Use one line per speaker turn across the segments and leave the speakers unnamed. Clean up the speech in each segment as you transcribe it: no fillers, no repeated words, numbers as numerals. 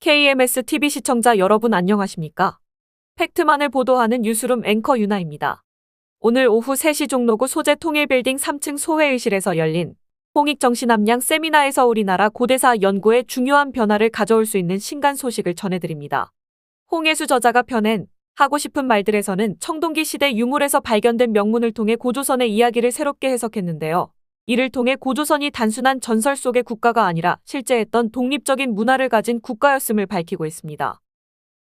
KMS TV 시청자 여러분 안녕하십니까? 팩트만을 보도하는 뉴스룸 앵커 유나입니다. 오늘 오후 3시 종로구 소재 통일빌딩 3층 소회의실에서 열린 홍익정신함량 세미나에서 우리나라 고대사 연구에 중요한 변화를 가져올 수 있는 신간 소식을 전해드립니다. 홍예수 저자가 펴낸 하고 싶은 말들에서는 청동기 시대 유물에서 발견된 명문을 통해 고조선의 이야기를 새롭게 해석했는데요. 이를 통해 고조선이 단순한 전설 속의 국가가 아니라 실제 했던 독립적인 문화를 가진 국가였음을 밝히고 있습니다.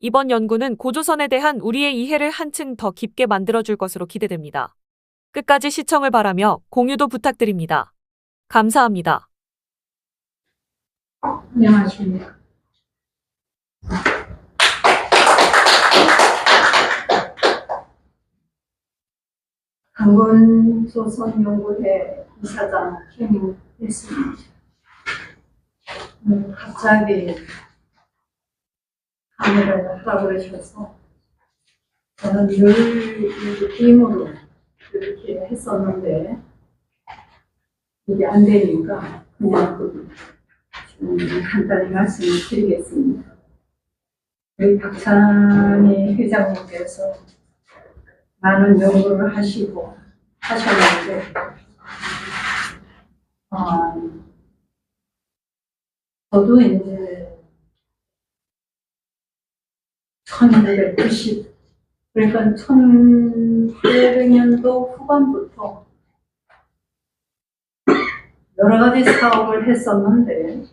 이번 연구는 고조선에 대한 우리의 이해를 한층 더 깊게 만들어줄 것으로 기대됩니다. 끝까지 시청을 바라며 공유도 부탁드립니다. 감사합니다.
안녕하십니까. 강건조선연구회 이사장 김했습니다. 갑자기 강의를 하라고 그러셔서 저는 늘 빔으로 이렇게 했었는데 이게 안 되니까 그냥 간단히 말씀을 드리겠습니다. 우리 박찬희 회장님께서 많은 연구를 하시고 하셨는데 저도 이제 1990 그러니까 1800년도 후반부터 여러 가지 사업을 했었는데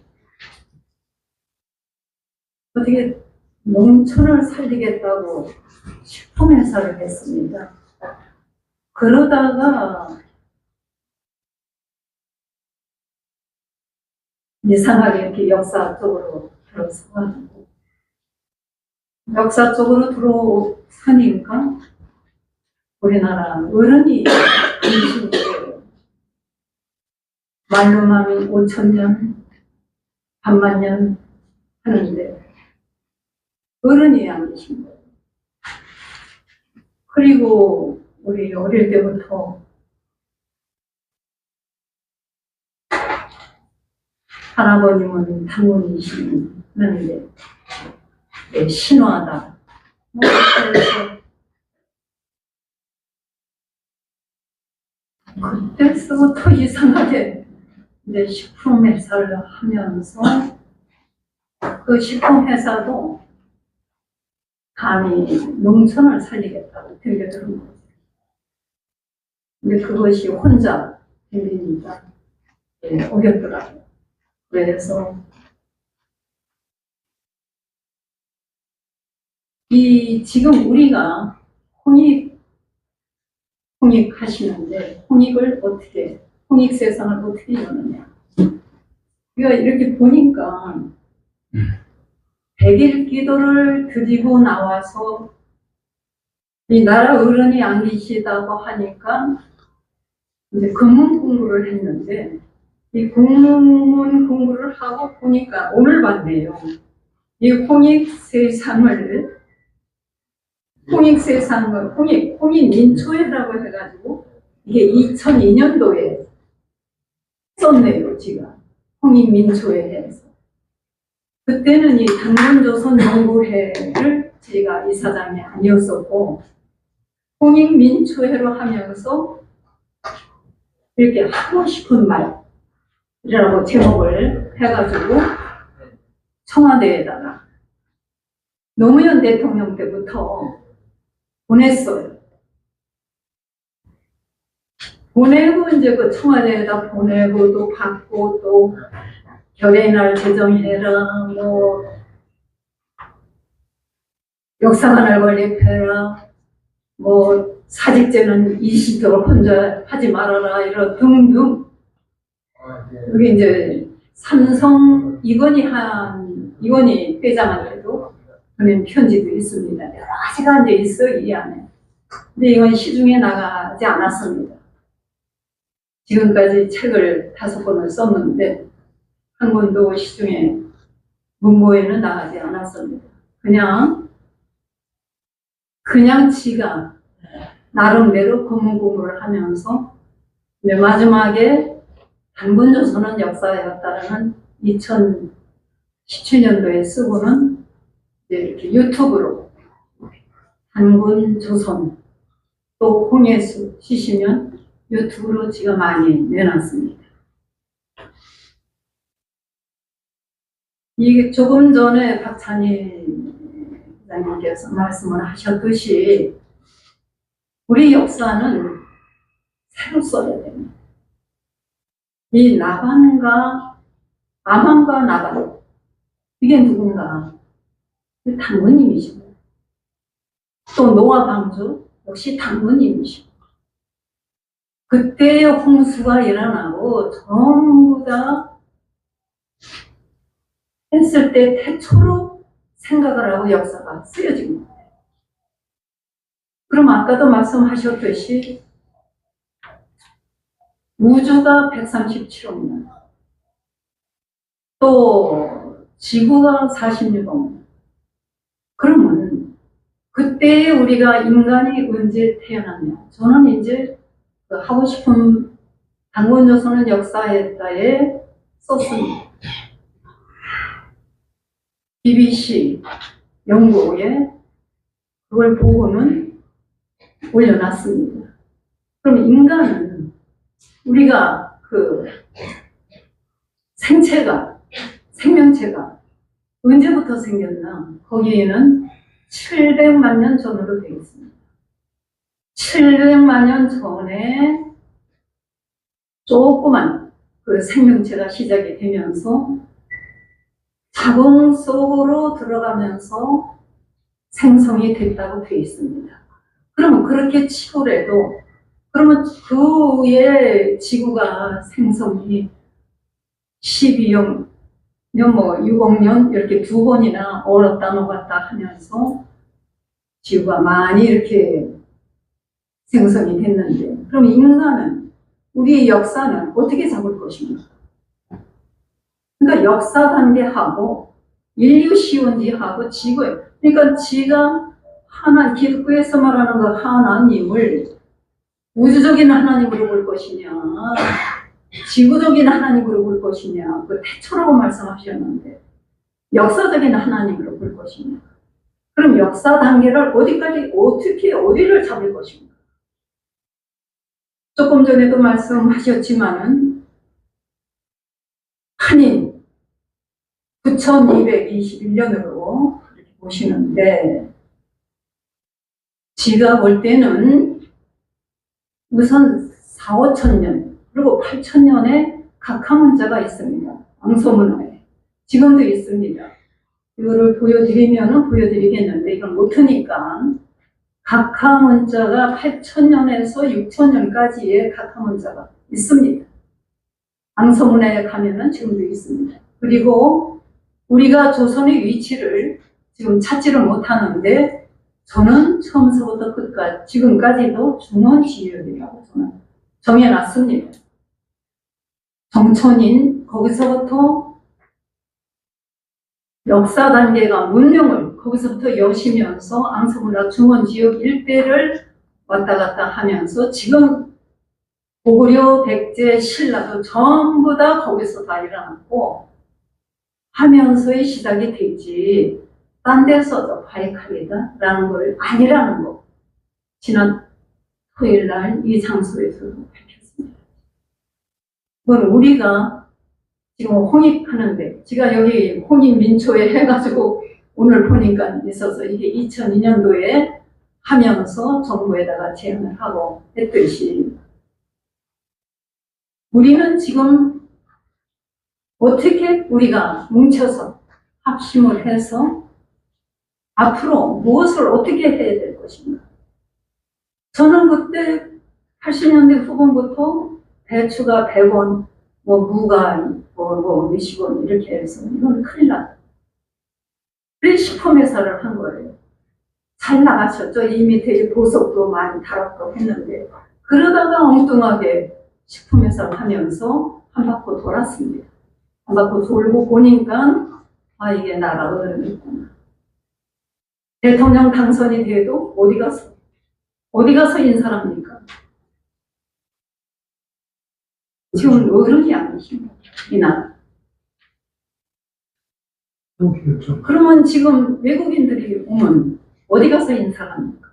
어떻게 농촌을 살리겠다고 식품회사를 했습니다. 그러다가 이상하게 이렇게 역사 쪽으로 들어서가지고 역사 쪽으로 들어서니까 우리나라 어른이 인식을 말로만 5000년, 반만년 하는데 어른이 안 계신 거예요. 그리고 우리 어릴 때부터 할아버님은 단문이시는데 신화다. 그래서 그때서부터 이상하게 이제 식품회사를 하면서 그 식품회사도 감히 농촌을 살리겠다고 덤벼드는 거예요. 근데 그것이 혼자 덤비니까 어렵더라고요. 그래서 지금 우리가 홍익 하시는데 홍익 세상을 어떻게 여느냐. 우리가 이렇게 보니까 100일 기도를 드리고 나와서 이 나라 어른이 안 계시다고 하니까 이제 금문 공부를 했는데 이 금문 공부를 하고 보니까 오늘 봤네요. 이 홍익 민초회라고 해가지고 이게 2002년도에 썼네요, 지금. 홍익 민초회에서. 그때는 이 당근조선 연구회를 제가 이사장이 아니었었고 홍익 민초회로 하면서 이렇게 하고 싶은 말이라고 제목을 해가지고 청와대에다가 노무현 대통령 때부터 보냈어요. 보내고 이제 그 청와대에다 보내고 또 받고 또 결의날 제정해라, 뭐 역사관을 건립해라, 뭐 사직제는 이시도록 혼자 하지 말아라, 이런 등등. 여기 이제 삼성 이건희 회장한테도 보낸 편지도 있습니다. 여러 가지가 이제 있어요, 이 안에. 근데 이건 시중에 나가지 않았습니다. 지금까지 책을 5권을 썼는데 한 권도 시중에 문고에는 나가지 않았습니다. 그냥 지가 나름대로 검은 공부를 하면서 마지막에 단군조선은 역사였다라는 2017년도에 쓰고는 이렇게 유튜브로 단군 조선 또 홍예수 치시면 유튜브로 제가 많이 내놨습니다. 이게 조금 전에 박찬희 부장님께서 말씀을 하셨듯이 우리 역사는 새로 써야 됩니다. 이 나반과 아만과 나반 이게 누군가? 당군님이시고 또 노아 방주 역시 당군님이시고 그때의 홍수가 일어나고 전부 다 했을 때 태초로 생각을 하고 역사가 쓰여진 거예요. 그럼 아까도 말씀하셨듯이 우주가 137억 년, 또 지구가 46억 년. 그러면 그때 우리가 인간이 언제 태어났냐? 저는 이제 하고 싶은 당군조선은 역사에다에 썼습니다. BBC 연구에 그걸 보고는 올려놨습니다. 그럼 인간은 우리가 그 생명체가 언제부터 생겼나? 거기에는 700만 년 전으로 되어 있습니다. 700만 년 전에 조그만 그 생명체가 시작이 되면서 자궁 속으로 들어가면서 생성이 됐다고 되어 있습니다. 그러면 그렇게 치고라도 그러면 그 후에 지구가 생성이 12억 년, 뭐 6억 년 이렇게 두 번이나 얼었다 녹았다 하면서 지구가 많이 이렇게 생성이 됐는데 그럼 인간은 우리의 역사는 어떻게 잡을 것입니까? 그러니까 역사 단계하고 인류 시원지하고 지구에 그러니까 지가 하나 기독교에서 말하는 그 하나님을 우주적인 하나님으로 볼 것이냐 지구적인 하나님으로 볼 것이냐 그 태초라고 말씀하셨는데 역사적인 하나님으로 볼 것이냐 그럼 역사 단계를 어디까지 어떻게 어디를 잡을 것인가 조금 전에도 말씀하셨지만은 한인 9221년으로 이렇게 보시는데 지가 볼 때는 우선 4, 5천 년 그리고 8천 년에 각하문자가 있습니다. 왕소문화에 지금도 있습니다. 이거를 보여드리면은 보여드리겠는데 이건 못하니까 각하문자가 8,000년에서 6,000년까지의 각하문자가 있습니다. 왕소문화에 가면은 지금도 있습니다. 그리고 우리가 조선의 위치를 지금 찾지를 못하는데 저는 처음서부터 끝까지 지금까지도 중원지역이라고 저는 정해놨습니다. 정천인 거기서부터 역사 단계가 문명을 거기서부터 여시면서 앙서문화 중원지역 일대를 왔다 갔다 하면서 지금 고구려, 백제, 신라도 전부 다 거기서 다 일어났고 하면서의 시작이 되지 딴 데서도 바이칼리다라는 걸 아니라는 거 지난 토요일 날 이 장소에서도 밝혔습니다. 그건 우리가 지금 홍익하는데 제가 여기 홍익민초에 해가지고 오늘 보니까 있어서 이게 2002년도에 하면서 정부에다가 제안을 하고 했듯이 우리는 지금 어떻게 우리가 뭉쳐서 합심을 해서 앞으로 무엇을 어떻게 해야 될 것인가. 저는 그때 80년대 후반부터 배추가 100원, 뭐 무가 몇십 원 이렇게 해서 이건 큰일 났다. 그래서 식품회사를 한 거예요. 잘 나가셨죠. 이 밑에 보석도 많이 달았고 했는데 그러다가 엉뚱하게 식품회사를 하면서 한 바퀴 돌았습니다. 한 바퀴 돌고 보니까 아 이게 나라 어른이구나. 대통령 당선이 돼도 어디 가서 인사합니까? 지금 어른이 아니십니다. 이 나라.
그렇죠.
그러면 지금 외국인들이 오면 어디 가서 인사를 합니까?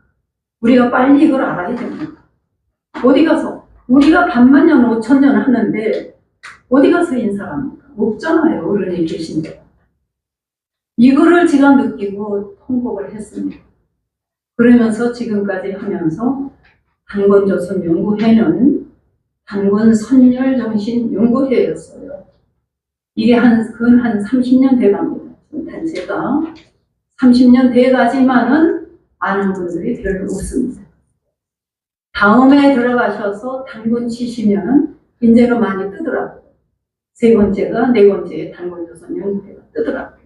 우리가 빨리 이걸 알아야 됩니다. 어디 가서? 우리가 반만 년, 5천 년 하는데 어디 가서 인사를 합니까? 없잖아요, 어른이 계신데. 이거를 제가 느끼고 통곡을 했습니다. 그러면서 지금까지 하면서 단권조선연구회는 단권선열정신연구회였어요. 이게 근 한 30년 돼갑니다. 단체가 30년 돼가지만은 아는 분들이 별로 없습니다. 다음에 들어가셔서 단권 치시면은 이제는 많이 뜨더라고요. 세 번째가 네 번째 단권조선연구회가 뜨더라고요.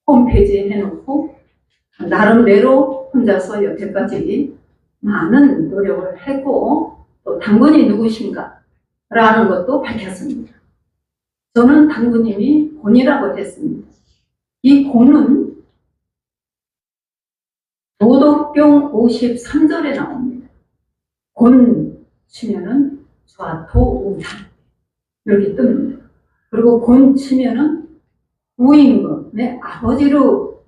홈페이지에 해놓고 나름대로 혼자서 여태까지 많은 노력을 했고 또 당군이 누구신가 라는 것도 밝혔습니다. 저는 당군님이 곤이라고 했습니다. 이 곤은 도덕경 53절에 나옵니다. 곤 치면은 좌토우상 이렇게 뜹니다. 그리고 곤 치면은 우임금의 아버지로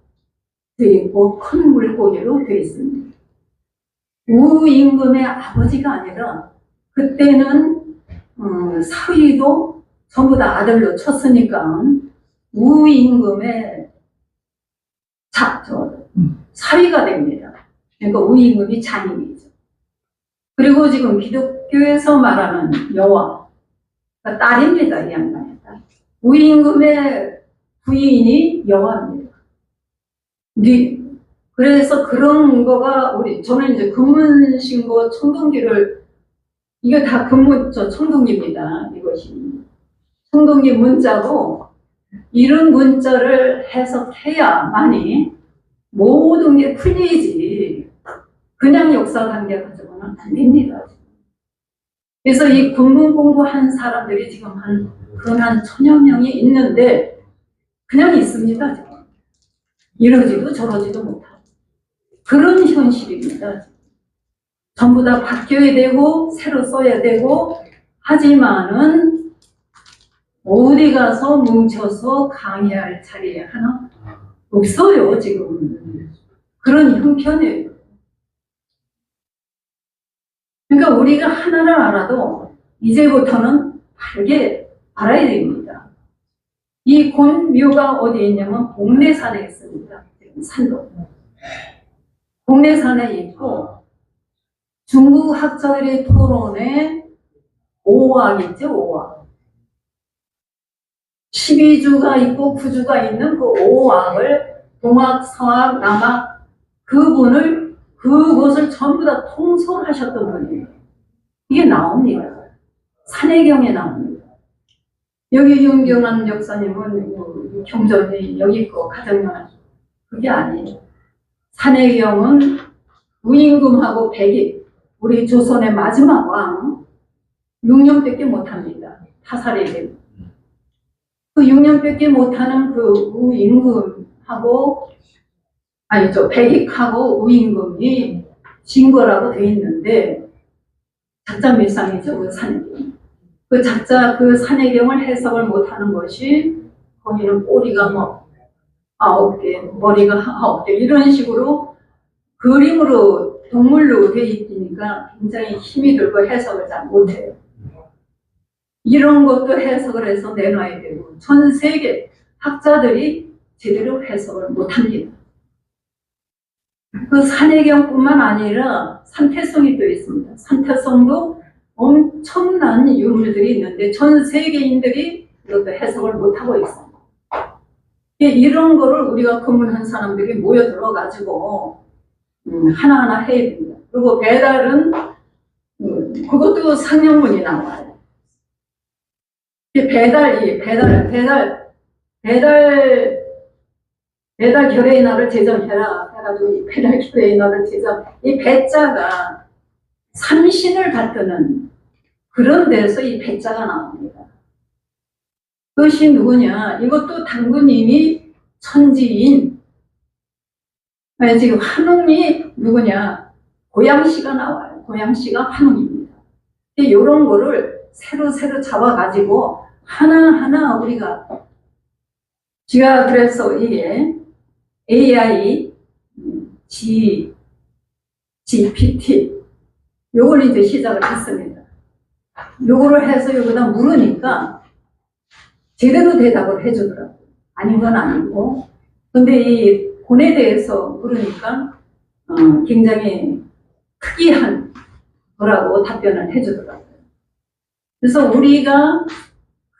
되어 있고 큰 물고기로 되어 있습니다. 우임금의 아버지가 아니라 그때는 사위도 전부 다 아들로 쳤으니까 우임금의 사위가 됩니다. 그러니까 우임금이 장인이죠. 그리고 지금 기독교에서 말하는 여와 그러니까 딸입니다. 이 양반의 딸. 우임금의 부인이 여와입니다. 그래서 그런 거가 저는 이제 금문신고 청동기를 이게 다 청동기입니다. 이것이 청동기 문자고 이런 문자를 해석해야만이 모든 게 풀리지 그냥 역사 단계 가지고는 안 됩니다. 그래서 이 군문 공부한 사람들이 지금 한 1000여 명이 있는데 그냥 있습니다. 지금. 이러지도 저러지도 못하고 그런 현실입니다. 전부 다 바뀌어야 되고 새로 써야 되고 하지만은 어디 가서 뭉쳐서 강의할 자리에 하나 없어요. 지금 그런 형편이에요. 그러니까 우리가 하나를 알아도 이제부터는 바르게 알아야 됩니다. 이 곤묘가 어디에 있냐면 복례산에 있습니다. 산도. 복례산에 있고 중국 학자들의 토론에 5학 있죠. 5학. 12주가 있고 9주가 있는 그 5학을 동학, 서학, 남학 그곳을 전부 다 통솔하셨던 분이에요. 이게 나옵니다. 산해경에 나옵니다. 여기 윤경환 역사님은 경전이 여기 있고 가정연합 그게 아니에요. 산해경은 우임금하고 백이 우리 조선의 마지막 왕 6년밖에 못합니다. 타살이 되고 그 6년밖에 못하는 그 우임금하고 백익하고 우임금이 진 거라고 돼 있는데 작자밀상이죠. 그 산해경. 그 작자 그 산해경을 해석을 못하는 것이 거기는 꼬리가 뭐 9개, 머리가 9개 이런 식으로 그림으로 동물로 돼 있으니까 굉장히 힘이 들고 해석을 잘 못해요. 이런 것도 해석을 해서 내놔야 되고 전 세계 학자들이 제대로 해석을 못합니다. 그 산해경뿐만 아니라 산태성이 또 있습니다. 산태성도 엄청난 유물들이 있는데 전 세계인들이 이것도 해석을 못하고 있습니다. 이런 거를 우리가 검문한 사람들이 모여들어가지고 하나하나 해야 됩니다. 그리고 배달은 그것도 상령문이 나와요. 배달 결의의 날을 제정해라 해가지고 이 배달 결의의 날을 이 배자가 삼신을 받드는 그런 데서 이 배자가 나옵니다. 그것이 누구냐? 이것도 당군님이 천지인 지금 환웅이 누구냐? 고양시가 나와요. 고양시가 환웅입니다. 이런 거를 새로 잡아가지고 하나하나 우리가 제가 그래서 이게 AI, GPT, 요걸 이제 시작을 했습니다. 요거를 해서 여기다 물으니까 제대로 대답을 해주더라고요. 아닌 건 아니고. 근데 이 곤에 대해서 물으니까 굉장히 특이한 거라고 답변을 해주더라고요. 그래서 우리가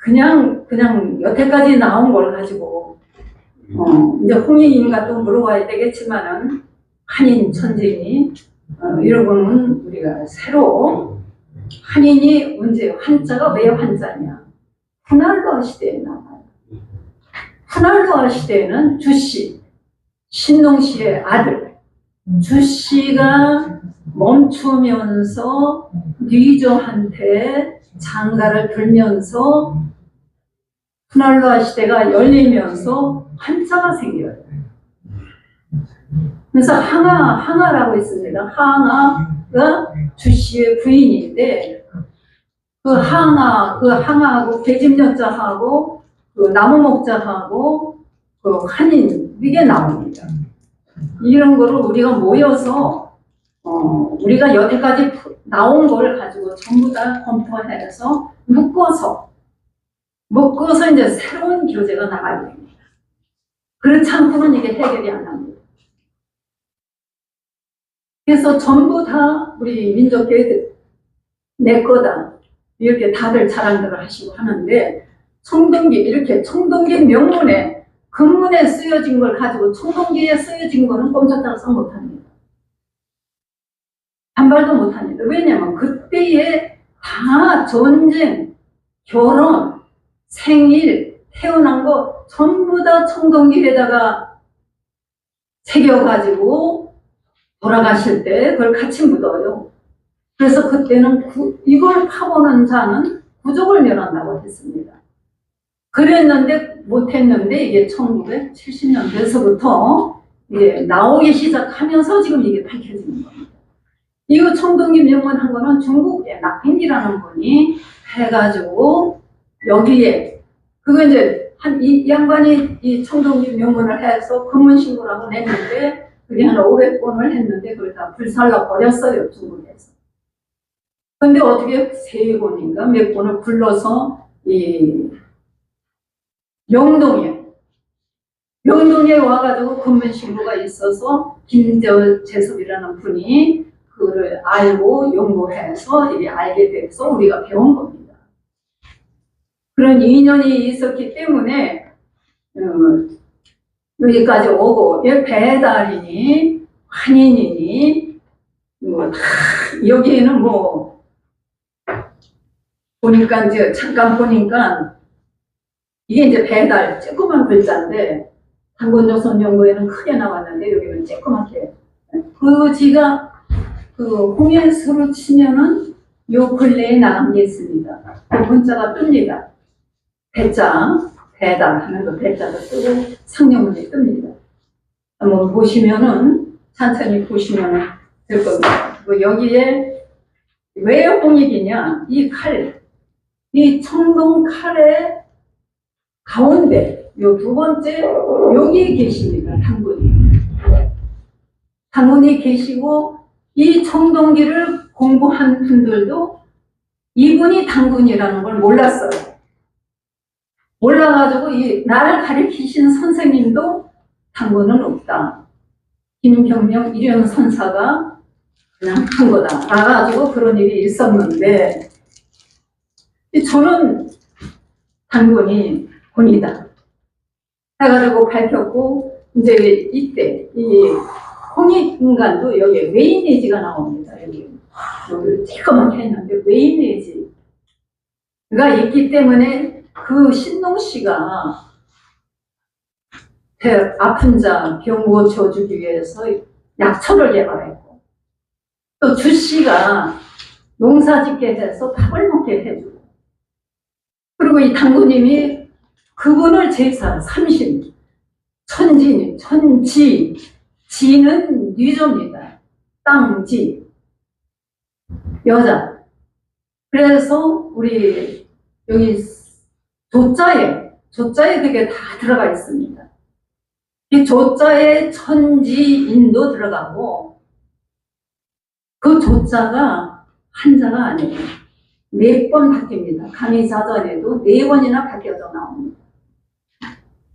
그냥 여태까지 나온 걸 가지고 이제 홍익인가 또 물어봐야 되겠지만은 한인 천진이 이런 거는 우리가 새로 한인이 언제 한자가 왜 한자냐? 푸날로아 시대에 나와요. 푸날로아 시대에는 주씨, 신농씨의 아들 주씨가 멈추면서 뉘조한테 장가를 들면서 푸날로아 시대가 열리면서 한자가 생겨요. 그래서 항아라고 있습니다. 항아가 주씨의 부인인데 그 항아하고 계집여자하고 그 나무목자하고 그 한인 이게 나옵니다. 이런 거를 우리가 모여서 우리가 여태까지 나온 걸 가지고 전부 다 검토해서 묶어서 이제 새로운 교재가 나가야 됩니다. 그렇지 않고는 이게 해결이 안 합니다. 그래서 전부 다 우리 민족계들 내 거다 이렇게 다들 자랑들을 하시고 하는데 이렇게 청동기 명문에 금문에 쓰여진 걸 가지고 청동기에 쓰여진 거는 꼼짝달싹 못합니다. 반발도 못합니다. 왜냐하면 그때에 다 전쟁, 결혼, 생일, 태어난 거 전부 다 청동기에다가 새겨가지고 돌아가실 때 그걸 같이 묻어요. 그래서 그때는 이걸 파보는 자는 부족을 멸한다고 했습니다. 그랬는데 못했는데 이게 1970년대에서부터 이게 나오기 시작하면서 지금 이게 밝혀지는 겁니다. 이거 청동기 명문한 거는 중국의 낙행기라는 분이 해가지고 여기에 그거 이제 이 양반이 이 청동기 명문을 해서 금문신고라고 냈는데 그게 한 500권을 했는데 그걸 다 불살라 버렸어요, 중국에서. 근데 어떻게 3권인가 몇 권을 불러서 이 명동에 와가지고 금문신고가 있어서 김재섭이라는 분이 그를 알고 연구해서 이게 알게 돼서 우리가 배운 겁니다. 그런 인연이 있었기 때문에 여기까지 오고 배달이니 한인이니 여기에는 보니까 이제 잠깐 보니까 이게 이제 배달 조그만 글자인데 단권조선연구에는 크게 나왔는데 여기는 조그맣게 지가 홍해수로 치면은 요 근래에 나간 게 있습니다. 그 문자가 뜹니다. 배자 배달 하는 거 배자가 뜨고 상명문이 뜹니다. 한번 보시면은 천천히 보시면은 될 겁니다. 여기에 왜 홍익이냐? 이 청동 칼의 가운데 요 2번째 여기에 계십니다. 당군이 계시고 이 청동기를 공부한 분들도 이분이 당군이라는 걸 몰랐어요. 몰라가지고 나를 가르치신 선생님도 당군은 없다. 김경명 일현 선사가 그냥 한 거다. 나가지고 그런 일이 있었는데 저는 당군이 군이다. 해가지고 밝혔고 이제 이때 이 홍익인간도 여기에 웨이네지가 나옵니다. 여기 쬐끄맣게 했는데 웨이네지가 있기 때문에 그 신농씨가 아픈 자 병 고쳐주기 위해서 약초를 개발했고 또 주씨가 농사 짓게 해서 밥을 먹게 해주고 그리고 이 당구님이 그분을 제사 삼신 천지 지는 뉘조입니다. 땅지 여자. 그래서 우리 여기 조자에 조자에 그게 다 들어가 있습니다. 이 조자에 천지인도 들어가고 그 조자가 한자가 아니에요. 4번 바뀝니다. 강의자전에도 4번이나 바뀌어서 나옵니다.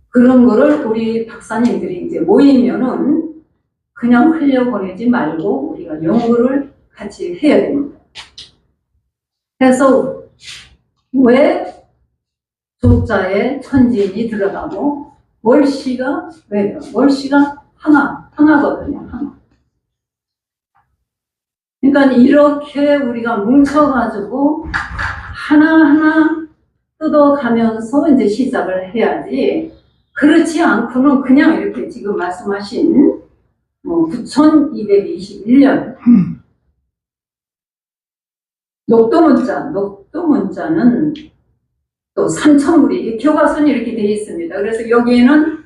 그런 거를 우리 박사님들이 이제 모이면은 그냥 흘려보내지 말고 우리가 연구를 같이 해야 됩니다. 그래서 왜 조자에 천지인이 들어가고 월시가 왜요? 월시가 항하거든요. 항하. 그러니까 이렇게 우리가 뭉쳐가지고 하나하나 뜯어가면서 이제 시작을 해야지, 그렇지 않고는 그냥 이렇게 지금 말씀하신 9221년 녹도문자는 또 3000물이 교과서는 이렇게 되어 있습니다. 그래서 여기에는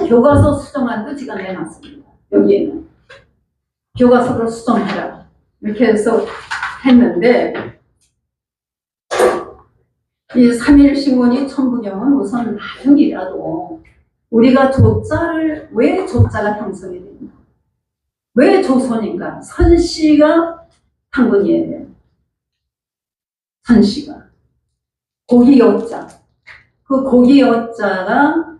교과서 수정안도 제가 내놨습니다. 여기에는 교과서로 수정해라 이렇게 해서 했는데, 이 3.1신문이 천부경은 우선 나중이라도 우리가 조자를, 왜 조자가 형성이 됩니까? 왜 조선인가? 선씨가 당군이에요. 선씨가. 고기여자. 그 고기여자가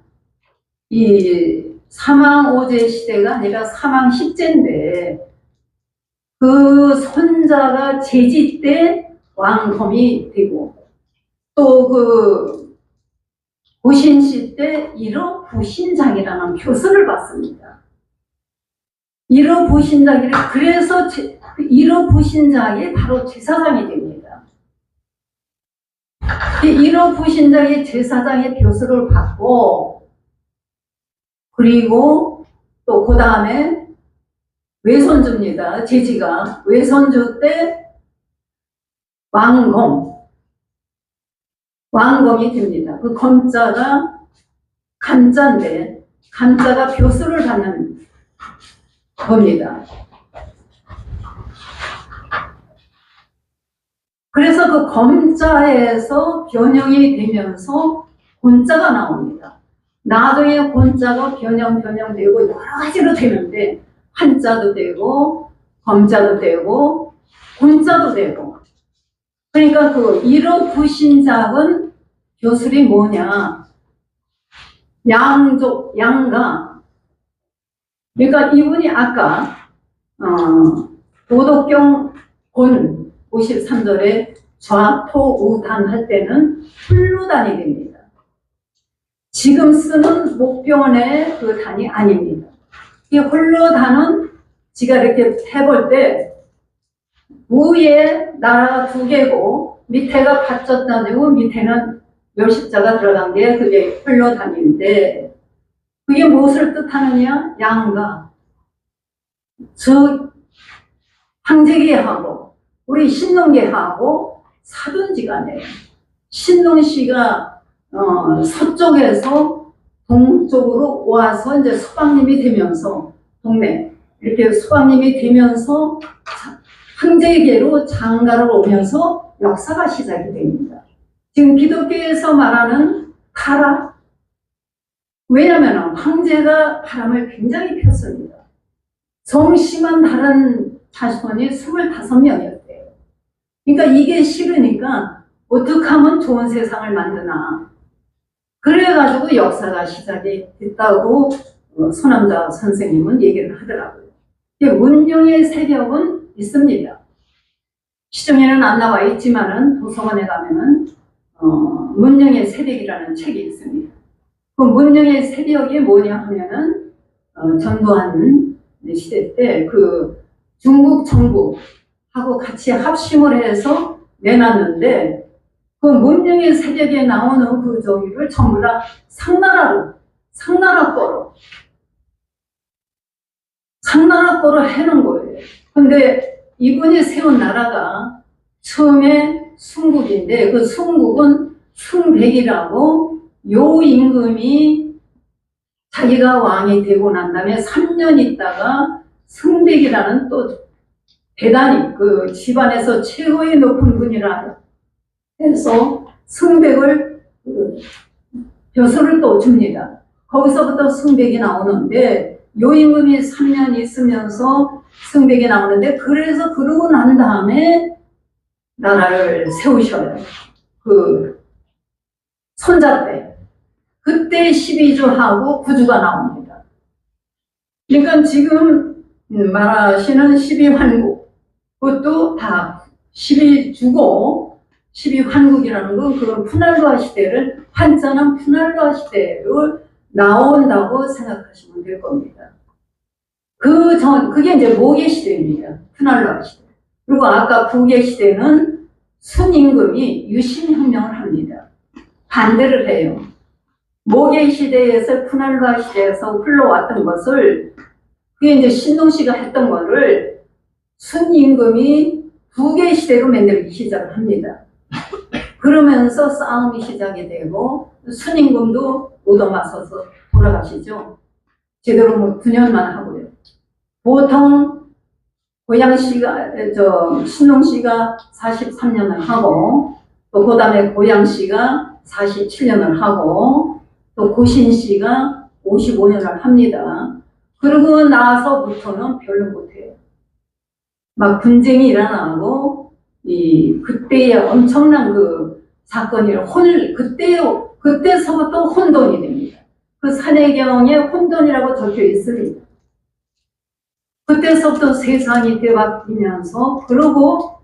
이 사망오제 시대가 아니라 사망십제인데, 그 손자가 제지 때 왕검이 되고, 또 그 고신시 때 일어부신장이라는 표서를 받습니다. 일어부신장이, 그래서 일어부신장이 바로 제사장이 됩니다. 일어부신장이 제사장의 표서를 받고, 그리고 또 그 다음에 외손주입니다. 제지가 외손주 때 왕검이 됩니다. 그 검자가 간자인데, 간자가 벼슬을 받는 겁니다. 그래서 그 검자에서 변형이 되면서 곤자가 나옵니다. 나중에 곤자가 변형되고 여러 가지로 되는데, 한자도 되고 검자도 되고 곤자도 되고. 그러니까 그 일어부신작은 교술이 뭐냐? 양가. 그러니까 이분이 아까 도덕경 곤 53절에 좌토우단 할 때는 훌루단이 됩니다. 지금 쓰는 목변의 그 단이 아닙니다. 이 훌루단은 지가 이렇게 해볼 때 위에 나라가 2개고 밑에가 받쳤다고 밑에는 열십자가 들어간 게 그게 훌루단인데, 그게 무엇을 뜻하느냐? 양가. 저 황제계하고 우리 신농계하고 사돈지간에 신농씨가 서쪽에서 동쪽으로 와서 이제 서방님이 되면서 동네 이렇게 서방님이 되면서 황제계로 장가를 오면서 역사가 시작이 됩니다. 지금 기독교에서 말하는 타락. 왜냐하면 황제가 바람을 굉장히 폈습니다. 성심한 다른 자손이 25명이었대요. 그러니까 이게 싫으니까 어떻게 하면 좋은 세상을 만드나. 그래가지고 역사가 시작이 됐다고 소남자 선생님은 얘기를 하더라고요. 문명의 새벽은 있습니다. 시중에는 안 나와 있지만은 도서관에 가면은 문명의 새벽이라는 책이 있습니다. 그 문명의 새벽이 뭐냐 하면은 전두환 시대 때 그 중국 정부하고 같이 합심을 해서 내놨는데, 그 문명의 새벽에 나오는 그 저기를 전부 다 상나라 거로 해놓은 거예요. 근데 이분이 세운 나라가 처음에 순국인데, 그 순국은 순백이라고 요 임금이 자기가 왕이 되고 난 다음에 3년 있다가 승백이라는 또 대단히 그 집안에서 최고의 높은 분이라 해서 승백을 벼슬을 또 줍니다. 거기서부터 승백이 나오는데 요임금이 3년 있으면서 승백이 나오는데 그래서 그러고 난 다음에 나라를 세우셔요. 그 손자 때. 그때 12주하고 9주가 나옵니다. 그러니까 지금 말하시는 12환국 그것도 다 12주고 12환국이라는 건 그건 푸날로아 시대를 한자는 푸날로아 시대를 나온다고 생각하시면 될 겁니다. 그게 이제 모계 시대입니다. 푸날로아 시대. 그리고 아까 부계 시대는 순임금이 유신혁명을 합니다. 반대를 해요. 모계 시대에서 푸날로아 시대에서 흘러왔던 것을 그게 이제 신동씨가 했던 거를 순임금이 부계 시대로 만들기 시작을 합니다. 그러면서 싸움이 시작이 되고 순임금도 얻어맞서서 돌아가시죠. 제대로 뭐 9년만 하고요. 보통 고양시가 신동씨가 43년을 하고 또 그다음에 고양시가 47년을 하고 또 고신씨가 55년을 합니다. 그러고 나서부터는 별로 못해요. 막 분쟁이 일어나고 그때의 엄청난 그 사건이 그때서부터 혼돈이 됩니다. 그 산해경에 혼돈이라고 적혀 있습니다. 그때서부터 세상이 뒤바뀌면서 그러고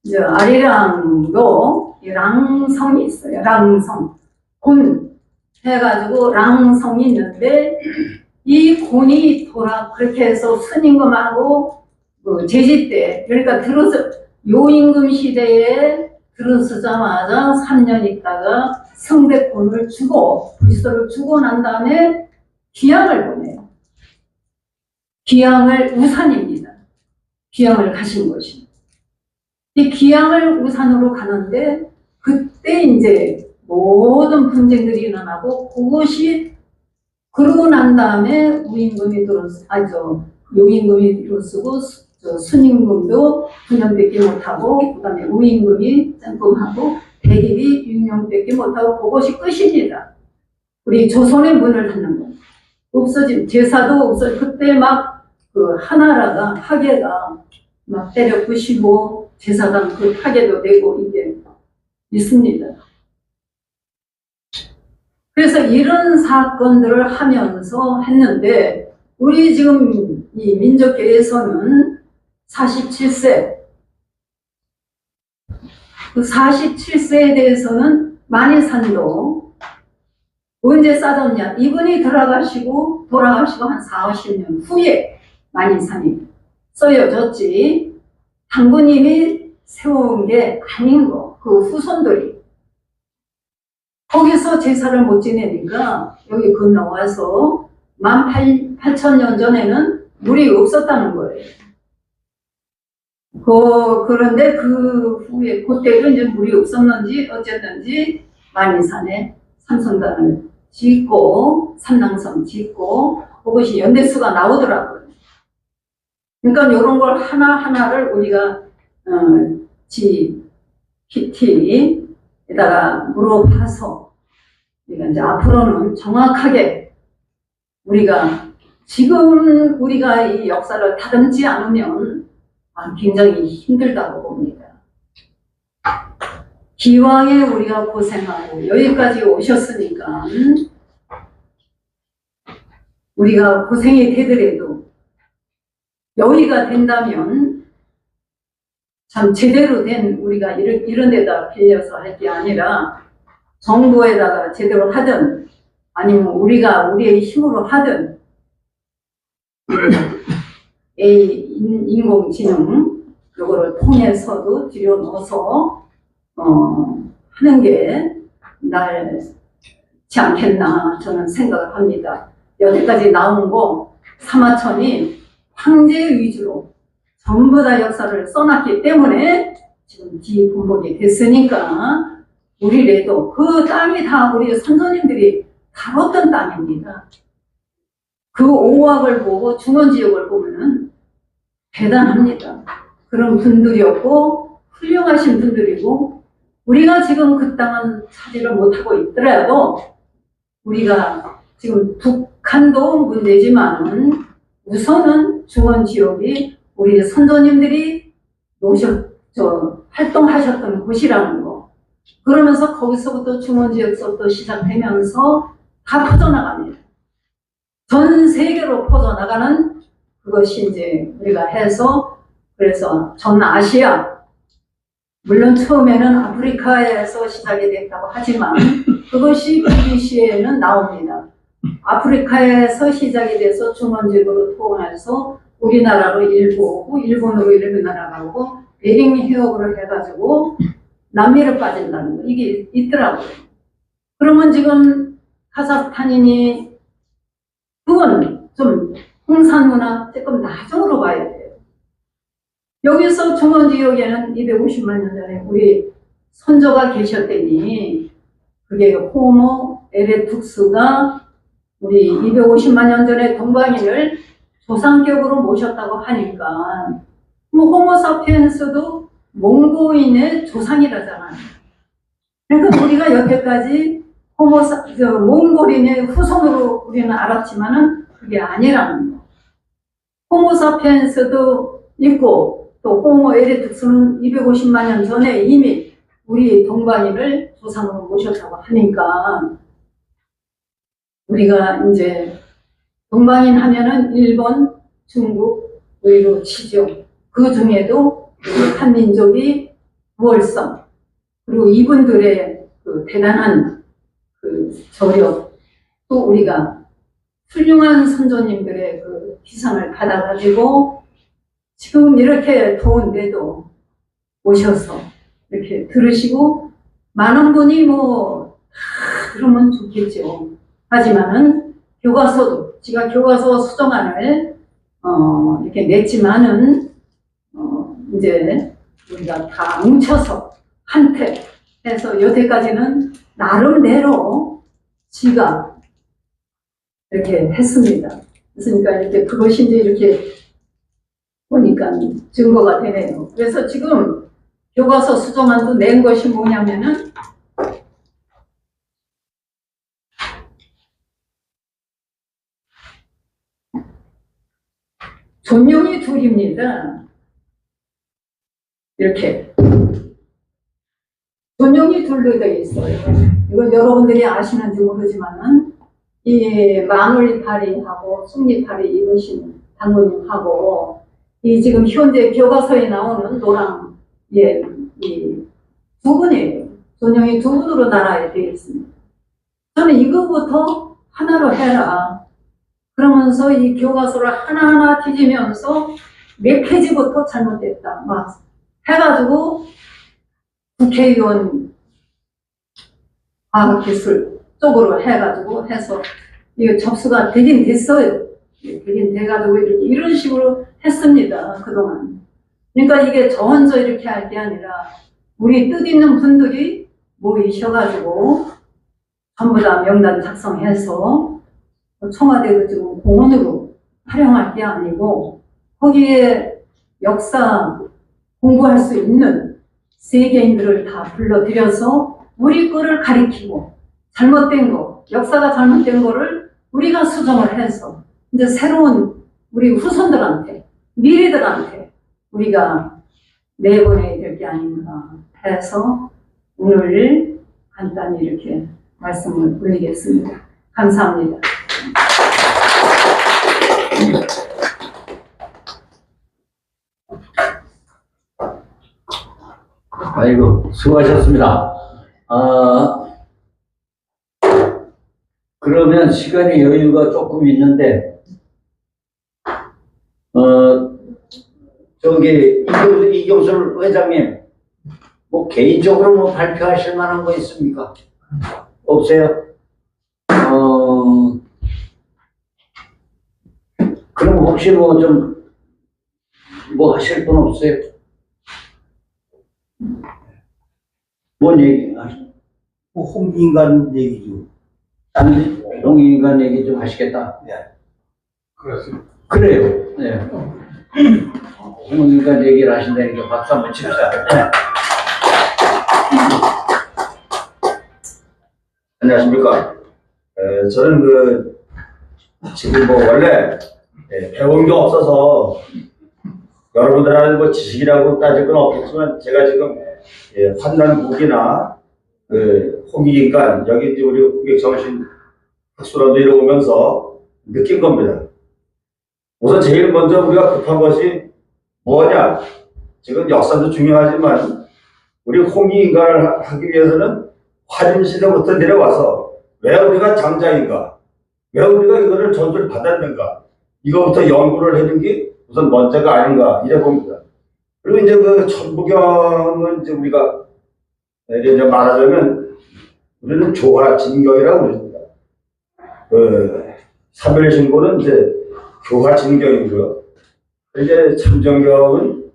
이제 아리랑도 랑성이 있어요. 랑성 곤 해가지고 랑성이 있는데 이 곤이 그렇게 해서 순임금하고 제지 때 그러니까 요임금 시대에 들어서자마자 3년 있다가 성백곤을 주고 불서를 주고 난 다음에 귀향을 보내요. 귀향을 우산입니다. 귀향을 가신 것이. 이 귀향을 우산으로 가는데 그때 이제 모든 분쟁들이 일어나고 그것이 그러고 난 다음에 우임금이 요임금이 들어서고 순임금도 9년밖에 못하고 그 다음에 우임금이 짱금하고 대립이 6년밖에 못하고 그것이 끝입니다. 우리 조선의 문을 닫는 거. 없어진 제사도 없어져. 그때 막 그 하나라가 하계가 막 때려 부시고 제사당 그 하계도 되고 이게 있습니다. 그래서 이런 사건들을 하면서 했는데 우리 지금 이 민족계에서는 47세 그 47세에 대해서는 만이산도 언제 쌓았냐? 이분이 돌아가시고 한 40년 후에 만이산이 써여졌지 당구님이 세운 게 아닌 거. 그 후손들이 거기서 제사를 못 지내니까 여기 건너와서 18,000년 전에는 물이 없었다는 거예요. 그런데 그 후에 그때는 이제 물이 없었는지 어쨌든지 만이산에 삼성단을 짓고 삼랑성 짓고 그것이 연대수가 나오더라고요. 그러니까 이런 걸 하나하나를 우리가 PT에다가 물어봐서 우리가 이제 앞으로는 정확하게 지금 우리가 이 역사를 다듬지 않으면 굉장히 힘들다고 봅니다. 기왕에 우리가 고생하고 여기까지 오셨으니까 우리가 고생이 되더라도 여기가 된다면 참 제대로 된 우리가 이런 데다 빌려서 할 게 아니라 정부에다가 제대로 하든 아니면 우리가 우리의 힘으로 하든 인공지능 요거를 통해서도 들여넣어서 하는 게 낫지 않겠나 저는 생각을 합니다. 여태까지 나온 거 사마천이 황제 위주로 전부 다 역사를 써놨기 때문에 지금 뒤분복이 됐으니까 우리라도 그 땅이 다 우리 선조님들이 다뤘던 땅입니다. 그 오악을 보고 중원지역을 보면은 대단합니다. 그런 분들이었고 훌륭하신 분들이고 우리가 지금 그 땅은 차지를 못하고 있더라도 우리가 지금 북한도 문제지만은 우선은 중원 지역이 우리 선조님들이 활동하셨던 곳이라는 거. 그러면서 거기서부터 중원 지역서부터 시작되면서 다 퍼져나갑니다. 전 세계로 퍼져나가는 그것이 이제 우리가 해서 그래서 전 아시아, 물론 처음에는 아프리카에서 시작이 됐다고 하지만 그것이 BBC에는 나옵니다. 아프리카에서 시작이 돼서 중원지역으로 통해서 우리나라로 일부 오고 일본으로 일본나라 가고 베링 해협으로 해가지고 남미로 빠진다는 거 이게 있더라고요. 그러면 지금 카자흐스탄이니 그건 좀 홍산문화 조금 나중으로 봐야 돼요. 여기서 중원지역에는 250만 년 전에 우리 선조가 계셨더니 그게 호모 에레툭스가 우리 250만 년 전에 동방인을 조상격으로 모셨다고 하니까 뭐 호모사피엔스도 몽고인의 조상이라잖아요. 그러니까 우리가 여태까지 몽골인의 후손으로 우리는 알았지만은 그게 아니라는 거. 호모사피엔스도 있고 또 호모 에레툭스는 250만 년 전에 이미 우리 동방인을 조상으로 모셨다고 하니까 우리가 이제 동방인 하면은 일본, 중국, 의로 치죠. 그 중에도 한민족이 부월성 그리고 이분들의 그 대단한 그 저력 또 우리가 훌륭한 선조님들의 그 희생을 받아가지고 지금 이렇게 더운데도 오셔서 이렇게 들으시고 많은 분이 뭐 그러면 좋겠죠. 하지만은 교과서도 제가 교과서 수정안을 이렇게 냈지만은 이제 우리가 다 뭉쳐서 한테 해서 여태까지는 나름대로 지가 이렇게 했습니다. 그러니까 이렇게 그것이 이제 이렇게 보니까 증거가 되네요. 그래서 지금 교과서 수정안도 낸 것이 뭐냐면은 존용이 둘입니다. 이렇게 존용이 둘로 되어 있어요. 이건 여러분들이 아시는지 모르지만은 이 마눌리파리하고 숭리파리 입으신 장로님하고 이 지금 현재 교과서에 나오는 노랑 이 두 분이에요. 존용이 두 분으로 나눠야 되어 있습니다. 저는 이거부터 하나로 해라. 그러면서 이 교과서를 하나하나 뒤지면서 몇 페이지부터 잘못됐다. 막 해가지고 국회의원 과학기술 쪽으로 해가지고 해서 이거 접수가 되긴 됐어요. 되긴 돼가지고 이런 식으로 했습니다. 그동안. 그러니까 이게 저 혼자 이렇게 할 게 아니라 우리 뜻있는 분들이 모이셔가지고 전부 다 명단 작성해서 청와대 지금 공원으로 활용할 게 아니고 거기에 역사 공부할 수 있는 세계인들을 다 불러들여서 우리 거를 가리키고 잘못된 거, 역사가 잘못된 거를 우리가 수정을 해서 이제 새로운 우리 후손들한테, 미래들한테 우리가 내보내야 될 게 아닌가 해서 오늘 간단히 이렇게 말씀을 올리겠습니다. 감사합니다.
아이고, 수고하셨습니다. 그러면 시간의 여유가 조금 있는데, 이경술 회장님, 뭐 개인적으로 뭐 발표하실 만한 거 있습니까? 없어요? 그럼 혹시 뭐 하실 분 없어요? 뭔 얘기?
뭐 홍인간 얘기죠.
홍인간 얘기 좀 하시겠다.
네.
그래요. 네. 홍인간 얘기를 하신다니까 박수 한번 칩시다. 네.
안녕하십니까.
저는 지금 원래 배운 게 없어서 여러분들한테 지식이라고 따질 건 없겠지만 제가 지금 환난국이나 호기인간 여기 이제 우리 호객정신 학술원도 이러면서 느낀 겁니다. 우선 제일 먼저 우리가 급한 것이 뭐냐? 지금 역사도 중요하지만 우리 홍익인간을 하기 위해서는 화림시대부터 내려와서 왜 우리가 장자인가? 왜 우리가 이거를 전수를 받았는가? 이거부터 연구를 해는 게 우선 먼저가 아닌가 이래 봅니다. 그리고 이제 천부경은 이제 우리가 이제 말하자면 우리는 조화진경이라고 그럽니다. 삼일신고는 이제 교화진경이고요. 이제 참정경은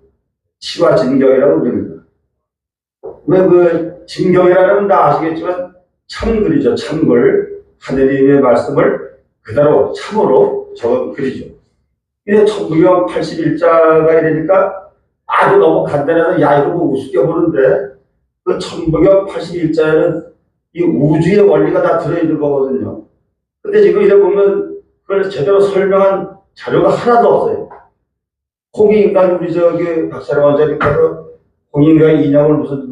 치화진경이라고 그럽니다. 왜 진경이라는 다 아시겠지만 참글이죠. 참글. 하느님의 말씀을 그대로 참으로 적은 글이죠. 이제 천부경 81자가 이러니까 아주 너무 간단해서 야 이거 뭐 우습게 보는데 천부경 81자에는 이 우주의 원리가 다 들어있는 거거든요. 근데 지금 이래 보면 그걸 제대로 설명한 자료가 하나도 없어요. 홍익인간 우리 박사람 원장님께서 홍익인간 이념을 무슨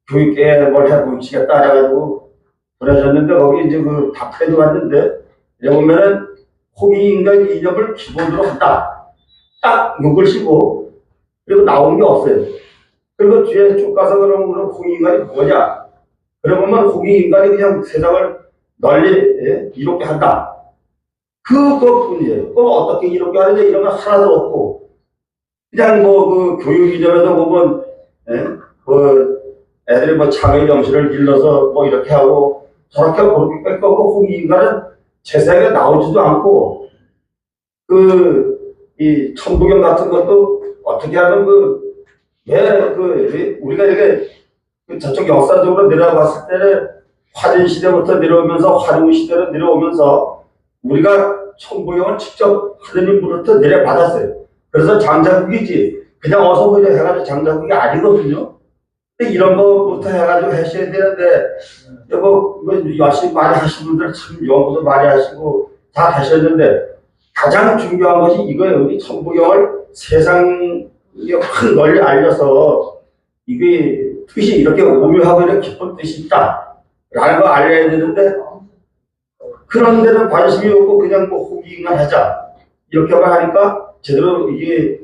교육계에 뭘 해보시겠다 해가지고 보내셨는데 거기 이제 답변이 왔는데 이래 보면은 홍익인간 이념을 기본으로 한다. 딱 요걸 쓰고 그리고 나온 게 없어요. 그리고 뒤에 쭉 가서 그러면 홍익인간이 뭐냐? 그러면 홍익인간이 그냥 세상을 널리 이롭게 한다. 그것뿐이에요. 그럼 어떻게 이롭게 하느냐 이런 건 하나도 없고 그냥 교육 이념에서 보면 애들이 창의 정신을 길러서 이렇게 하고 저렇게 그렇게 뺏고 홍익인간은 세상에 나오지도 않고 이 천부경 같은 것도 어떻게 하면 우리가 이렇게 저쪽 역사적으로 내려봤을 때는 화진 시대부터 내려오면서 화룡 시대로 내려오면서 우리가 천부경을 직접 하느님으로부터 내려받았어요. 그래서 장자국이지 그냥 어서 보자 해가지고 장자국이 아니거든요. 근데 이런 거부터 해가지고 하셔야 되는데 열심히 많이 하신 분들 참 연구도 많이 하시고 다 하셨는데 가장 중요한 것이 이거예요. 우리 천부경을 세상에 확 널리 알려서 이게 뜻이 이렇게 오묘하고 이렇게 깊은 뜻이 있다 라는 거 알려야 되는데 그런 데는 관심이 없고 그냥 호기만 하자 이렇게만 하니까 제대로 이게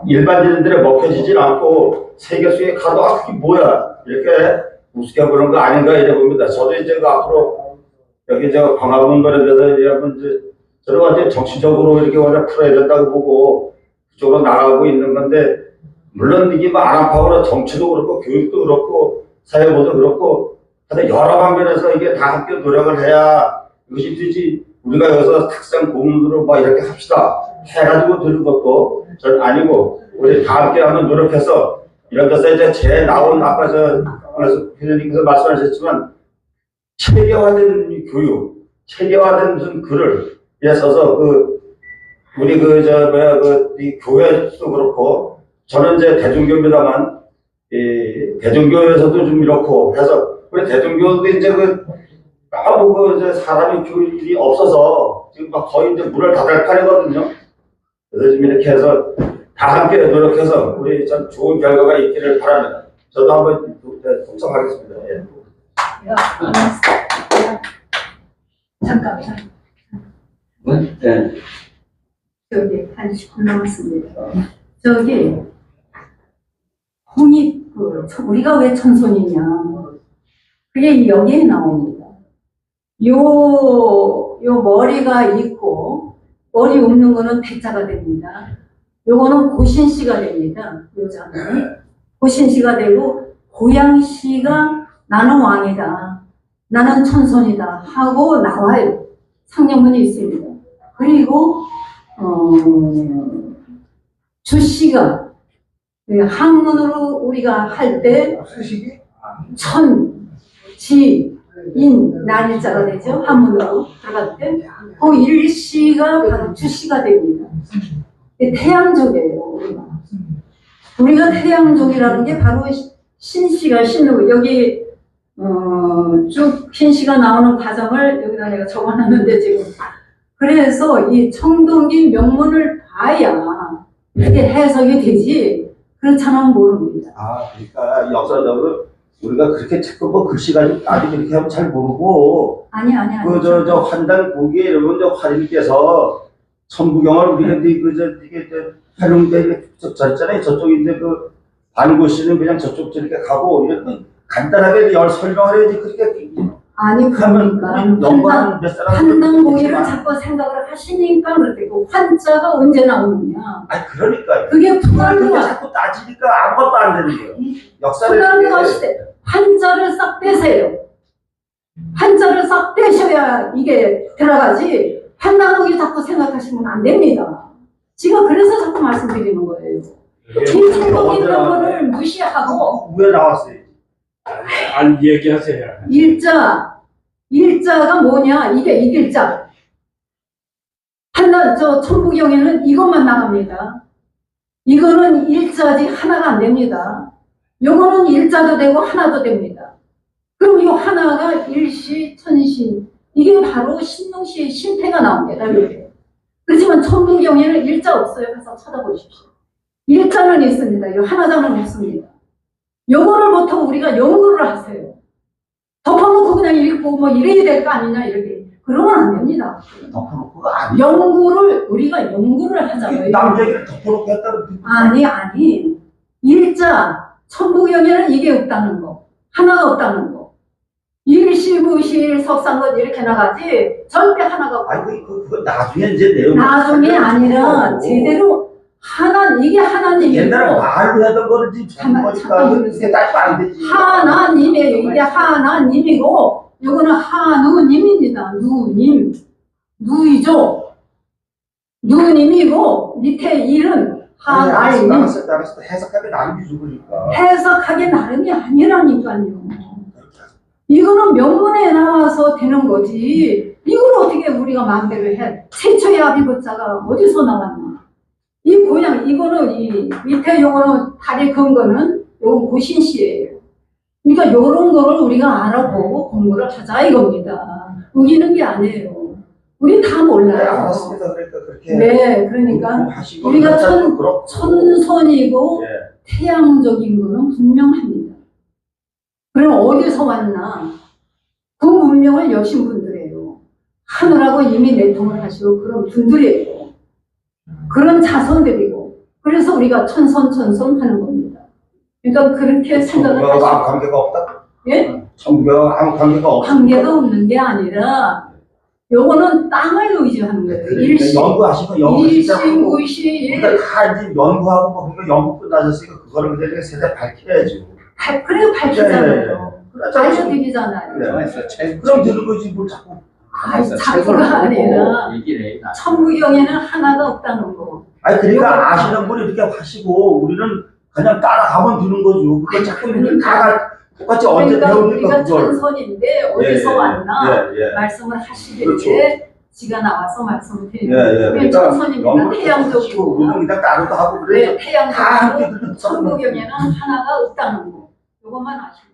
일반인들에 먹혀지질 않고 세계 속에 가도 그게 뭐야 이렇게 우습게 보는 거 아닌가 이래 봅니다. 저도 이제 앞으로 여기 광화문거리에 대해서 저는 완전 정치적으로 이렇게 원래 풀어야 된다고 보고 그쪽으로 나가고 있는 건데 물론 이게 안압하고 정치도 그렇고 교육도 그렇고 사회보도 그렇고 하여튼 여러 방면에서 이게 다 함께 노력을 해야 이것이 되지 우리가 여기서 탁상 고문으로 이렇게 합시다 해가지고 되는 것도 전 아니고 우리 다 함께 한번 노력해서 이런 데서 이제 나온 아까 회장님께서 말씀하셨지만 체계화된 교육, 체계화된 무슨 글을 써서 우리 이 교회도 그렇고 저는 이제 대중교입니다만 이 대중교에서도 좀 이렇고 해서 우리 대중교도 이제 너무 사람이 교육이 없어서 지금 거의 이제 문을 닫을 판이거든요. 그래서 지금 이렇게 해서 다 함께 노력해서 우리 참 좋은 결과가 있기를 바랍니다. 저도 한번 동참하겠습니다. 예.
잠깐만.
네.
저기 한 10분 남았습니다. 저기 홍익 우리가 왜 천손이냐? 그게 여기에 나옵니다. 요 머리가 있고 머리 없는 거는 대자가 됩니다. 요거는 고신씨가 됩니다. 요 장면이 고신씨가 되고 고양씨가 나는 왕이다. 나는 천손이다 하고 나와요. 상명문이 있습니다. 그리고 주씨가 한문으로 우리가 할 때 천, 지, 인, 날일자가 되죠. 한문으로 들어갈 때 그 일씨가 바로 주씨가 됩니다. 태양족이에요. 우리가 태양족이라는 게 바로 신씨가 신누 여기 쭉 핀시가 나오는 과정을 여기다 내가 적어놨는데 지금 그래서 이 청동기 명문을 봐야 이게 해석이 되지 그렇지 않으면 모릅니다.
아, 그러니까 역사적으로 우리가 그렇게 자꾸 뭐 글씨 가지고 아주 그렇게 하면 잘 모르고
아니.
저 환단 보기에 이러면 저 화림께서 천부경을 우리가 이게 활용돼 저잖아요. 저쪽인데 그 반고씨는 그냥 저쪽 저렇게 가고 이렇게 간단하게 설명을 해야지 그렇게
아니 그러니까
연구하는 몇 사람
판단 보기를 자꾸 생각을 하시니까 그렇게 그 환자가 언제 나오느냐
아니 그러니까요.
그게
그렇게
불가능하
자꾸 따지니까 아무것도 안 되는 거예요. 역사를
불가능하시대 환자를 싹 빼세요. 환자를 싹 빼셔야 이게 들어가지 판단 보기 자꾸 생각하시면 안 됩니다. 제가 그래서 자꾸 말씀드리는 거예요. 김충동이 이런 거를 무시하고
왜 나왔어요?
안 얘기하세요.
일자가 뭐냐 이게 이길자 판단 저 천부경에는 이것만 나갑니다. 이거는 일자지 하나가 안 됩니다. 요거는 일자도 되고 하나도 됩니다. 그럼 이 하나가 일시 천시 이게 바로 신농시의 신패가 나옵니다. 이렇게. 그렇지만 천부경에는 일자 없어요. 가서 찾아보십시오. 일자는 있습니다. 이 하나자는 없습니다. 요거를 보통 우리가 연구를 하세요. 덮어놓고 그냥 읽고 뭐 이래야 될 거 아니냐 이렇게 그러면 안 됩니다.
덮어놓고 아니.
연구를 우리가 연구를 하자고요.
남 얘기를 덮어놓고 했다는
아니 일자 천부경에는 이게 없다는 거 하나가 없다는 거 일시무실 석상건 이렇게 나가지 절대 하나가 없다.
아니 그거 나중에 이제 내용
나중에 아니라 제대로 이게 하나님이고
옛날에 말로 하던 거를 지금
잠깐
거니까
모르세요.
이게 따지면 안 되지.
하나님이에요. 이게 하나님이고 이거는 한우님입니다. 누이죠. 누님이고 밑에 일은 하나님.
나갔어. 해석하기 나름이죠 그러니까.
해석하기 나름이 아니라니까요. 이거는 명문에 나와서 되는 거지. 이걸 어떻게 우리가 마음대로 해? 최초의 아비고자가 어디서 나왔나? 이 고양 이거는 이 밑에 요거는 다리 근거는 요건 고신씨예요. 그러니까 요런 거를 우리가 알아보고 공부를 하자 이겁니다. 우기는 게 아니에요. 우리 다
네,
몰라요.
알았습니다. 그러니까 그렇게.
네, 그러니까
하시고
우리가
그렇고.
천선이고
예.
태양적인 거는 분명합니다. 그럼 어디서 왔나? 그 문명을 여신 분들이에요. 하늘하고 이미 내통을 하시고 그런 분들이에요. 그런 자손들이고 그래서 우리가 천선 하는 겁니다. 그러니까 그렇게 생각을
천부경하고 아무
하시고
관계가 없다.
예?
천부경하고 아무 관계가 없다.
관계가 없는 게 아니라 요거는 땅을 의지하는 거예요. 일시,
연구하시고 연구 진짜 하고
일시무시
우리가 다 이제 연구하고 뭐 그러니까 연구 끝나셨으니까 그거를 그대로 세대 밝혀야죠.
그래요 밝히잖아요.
그렇죠.
알려드리잖아요.
네. 그럼 되는 거지 뭘 자꾸.
아니, 자꾸가 아니라
얘기를 해.
천부경에는 하나가 없다는 거.
아니 그러니까 아시는 분이 이렇게 하시고 우리는 그냥 따라가면 되는 거죠. 그걸 자꾸 이렇게 다 똑같이 언제
그러니까
배웁니까
우리가
그걸.
천선인데 어디서 왔나
예.
말씀을 하시길래
그렇죠.
지가 나와서 말씀을
예,
드리는
예.
거예요.
그러니까
천선입니다.
연구를
태양적이고
우리는 그냥 따로도 하고 그래.
네,
다 함께
태양적이고 천부경에는 하나가 없다는 거. 이것만 아시면